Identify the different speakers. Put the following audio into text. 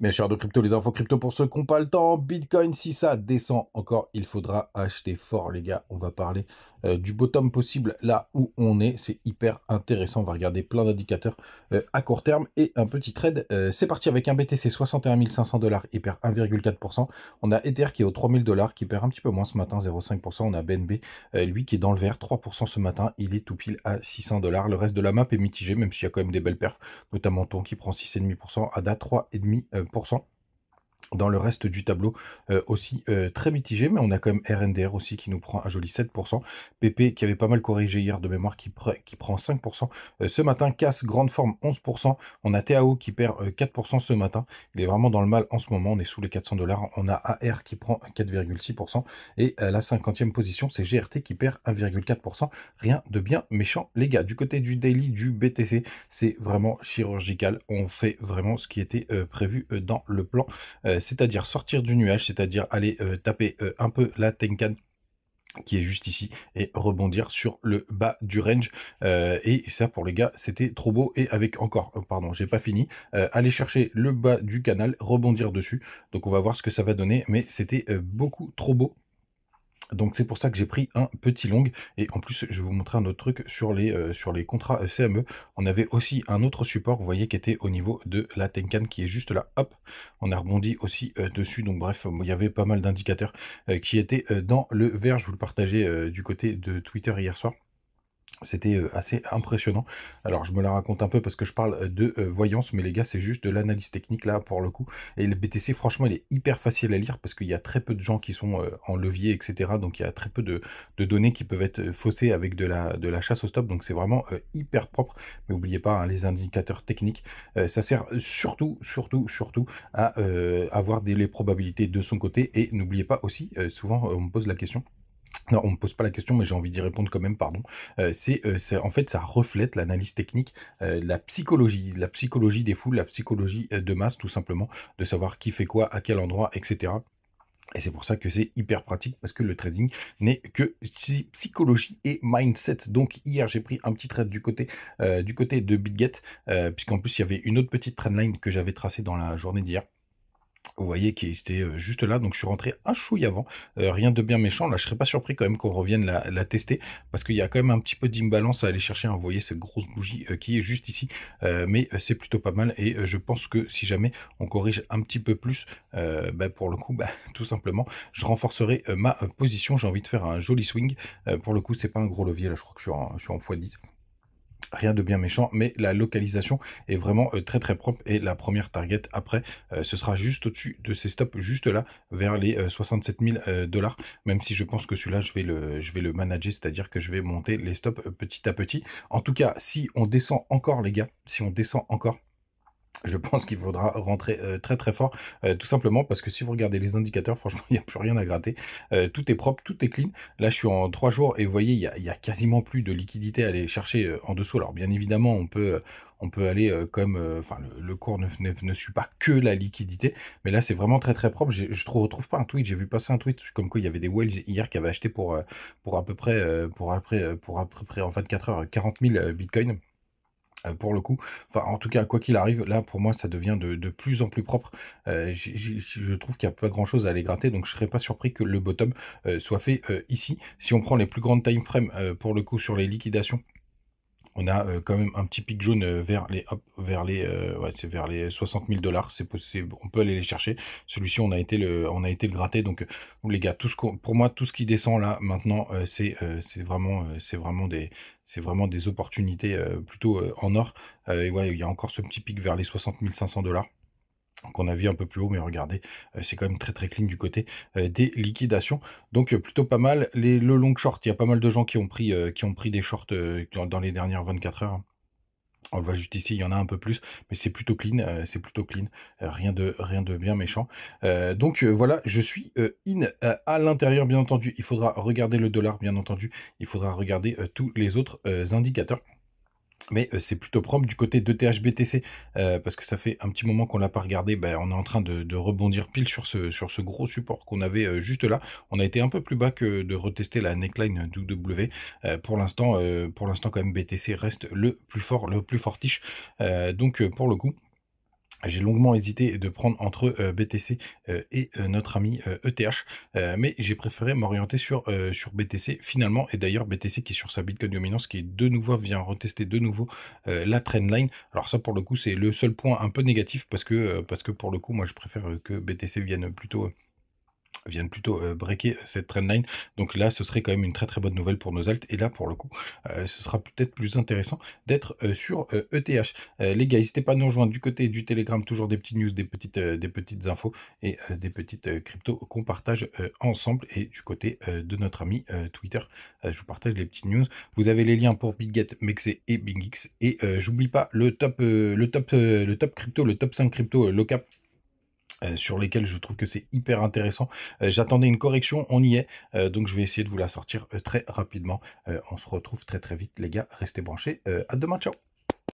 Speaker 1: Bien sûr, de crypto, les infos crypto pour ceux qui n'ont pas le temps. Bitcoin, si ça descend encore, il faudra acheter fort, les gars. On va parler du bottom possible là où on est. C'est hyper intéressant. On va regarder plein d'indicateurs à court terme et un petit trade. C'est parti avec un BTC 61 500 $. Il perd 1,4%. On a Ether qui est aux 3000 $, qui perd un petit peu moins ce matin, 0,5%. On a BNB, lui, qui est dans le vert, 3% ce matin. Il est tout pile à 600 $. Le reste de la map est mitigé, même s'il y a quand même des belles perfs, notamment Ton qui prend 6,5%, ADA 3,5%. Dans le reste du tableau, aussi très mitigé, mais on a quand même RNDR aussi qui nous prend un joli 7%. PP qui avait pas mal corrigé hier de mémoire qui prend 5%. Ce matin, CAS grande forme 11%. On a TAO qui perd 4% ce matin. Il est vraiment dans le mal en ce moment. On est sous les 400 $. On a AR qui prend 4,6%. Et la 50e position, c'est GRT qui perd 1,4%. Rien de bien méchant, les gars. Du côté du daily du BTC, c'est vraiment chirurgical. On fait vraiment ce qui était prévu dans le plan. C'est-à-dire sortir du nuage, c'est-à-dire aller taper un peu la Tenkan qui est juste ici, et rebondir sur le bas du range. Et ça, pour les gars, c'était trop beau. Et avec encore, pardon, j'ai pas fini, aller chercher le bas du canal, rebondir dessus. Donc on va voir ce que ça va donner, mais c'était beaucoup trop beau. Donc c'est pour ça que j'ai pris un petit long. Et en plus, je vais vous montrer un autre truc sur les contrats CME. On avait aussi un autre support, vous voyez, qui était au niveau de la Tenkan, qui est juste là. Hop, on a rebondi aussi dessus. Donc bref, il y avait pas mal d'indicateurs qui étaient dans le vert. Je vous le partageais du côté de Twitter hier soir. C'était assez impressionnant. Alors, je me la raconte un peu parce que je parle de voyance, mais les gars, c'est juste de l'analyse technique là pour le coup. Et le BTC, franchement, il est hyper facile à lire parce qu'il y a très peu de gens qui sont en levier, etc. Donc, il y a très peu de données qui peuvent être faussées avec de la chasse au stop. Donc, c'est vraiment hyper propre. Mais n'oubliez pas, hein, les indicateurs techniques, ça sert surtout à avoir les probabilités de son côté. Et n'oubliez pas aussi, souvent, on me pose la question. Non, on me pose pas la question, mais j'ai envie d'y répondre quand même, pardon. En fait, ça reflète l'analyse technique, la psychologie des foules, la psychologie de masse, tout simplement, de savoir qui fait quoi, à quel endroit, etc. Et c'est pour ça que c'est hyper pratique, parce que le trading n'est que psychologie et mindset. Donc hier, j'ai pris un petit trade du côté de BitGet, puisqu'en plus, il y avait une autre petite trendline que j'avais tracée dans la journée d'hier. Vous voyez qui était juste là, donc je suis rentré un chouille avant, rien de bien méchant. Là, je serais pas surpris quand même qu'on revienne la tester, parce qu'il y a quand même un petit peu d'imbalance à aller chercher, hein. Vous voyez cette grosse bougie qui est juste ici, mais c'est plutôt pas mal, et je pense que si jamais on corrige un petit peu plus, pour le coup, tout simplement, je renforcerai ma position. J'ai envie de faire un joli swing. Pour le coup, c'est pas un gros levier, là, je crois que je suis en x10. Rien de bien méchant, mais la localisation est vraiment très très propre, et la première target après, ce sera juste au-dessus de ces stops, juste là, vers les 67 000 $, même si je pense que celui-là, je vais le manager, c'est-à-dire que je vais monter les stops petit à petit. En tout cas, si on descend encore, les gars, si on descend encore, je pense qu'il faudra rentrer très très fort, tout simplement parce que si vous regardez les indicateurs, franchement, il n'y a plus rien à gratter. Tout est propre, tout est clean. Là, je suis en 3 jours et vous voyez, il y a quasiment plus de liquidité à aller chercher en dessous. Alors, bien évidemment, on peut aller comme... Enfin, le cours ne suit pas que la liquidité, mais là, c'est vraiment très très propre. Je ne retrouve pas un tweet. J'ai vu passer un tweet comme quoi il y avait des whales hier qui avaient acheté pour à peu près, pour à peu près en 24 heures, 40 000 bitcoins. Pour le coup, enfin en tout cas quoi qu'il arrive, là pour moi ça devient de plus en plus propre. Je trouve qu'il n'y a pas grand chose à aller gratter, donc je serais pas surpris que le bottom soit fait ici. Si on prend les plus grandes time frames pour le coup sur les liquidations, on a quand même un petit pic jaune ouais, c'est vers les 60 000 $. C'est possible, on peut aller les chercher. Celui-ci, on a été le gratter. Donc, les gars, pour moi, tout ce qui descend là maintenant, c'est vraiment des opportunités plutôt en or. Et ouais, il y a encore ce petit pic vers les 60 500 $. Qu'on a vu un peu plus haut, mais regardez, c'est quand même très très clean du côté des liquidations. Donc plutôt pas mal. Le long short, il y a pas mal de gens qui ont pris des shorts dans les dernières 24 heures. On le voit juste ici, il y en a un peu plus, mais c'est plutôt clean, rien de bien méchant. Donc voilà, je suis in à l'intérieur, bien entendu. Il faudra regarder le dollar, bien entendu. Il faudra regarder tous les autres indicateurs. Mais c'est plutôt propre du côté de THBTC, parce que ça fait un petit moment qu'on l'a pas regardé. On est en train de rebondir pile sur ce gros support qu'on avait juste là. On a été un peu plus bas que de retester la neckline d'OW. Pour l'instant, quand même, BTC reste le plus fort, le plus fortiche. Donc pour le coup, J'ai longuement hésité de prendre entre, BTC, et notre ami, ETH, mais j'ai préféré m'orienter sur BTC finalement et d'ailleurs BTC qui est sur sa Bitcoin Dominance qui est de nouveau vient retester de nouveau, la trendline. Alors ça pour le coup, c'est le seul point un peu négatif parce que pour le coup, moi je préfère, que BTC viennent plutôt, breaker cette trendline. Donc là, ce serait quand même une très, très bonne nouvelle pour nos alts et là, pour le coup, ce sera peut-être plus intéressant d'être, sur, ETH. Les gars, n'hésitez pas à nous rejoindre du côté du Telegram, toujours des petites news, des petites infos et des petites, cryptos qu'on partage, ensemble et du côté, de notre ami, Twitter, je vous partage les petites news. Vous avez les liens pour Bitget, Mexe et BingX et j'oublie pas le top crypto, le top 5 crypto, low-cap sur lesquels je trouve que c'est hyper intéressant. J'attendais une correction, on y est, donc je vais essayer de vous la sortir très rapidement. On se retrouve très très vite les gars, restez branchés. À demain, ciao.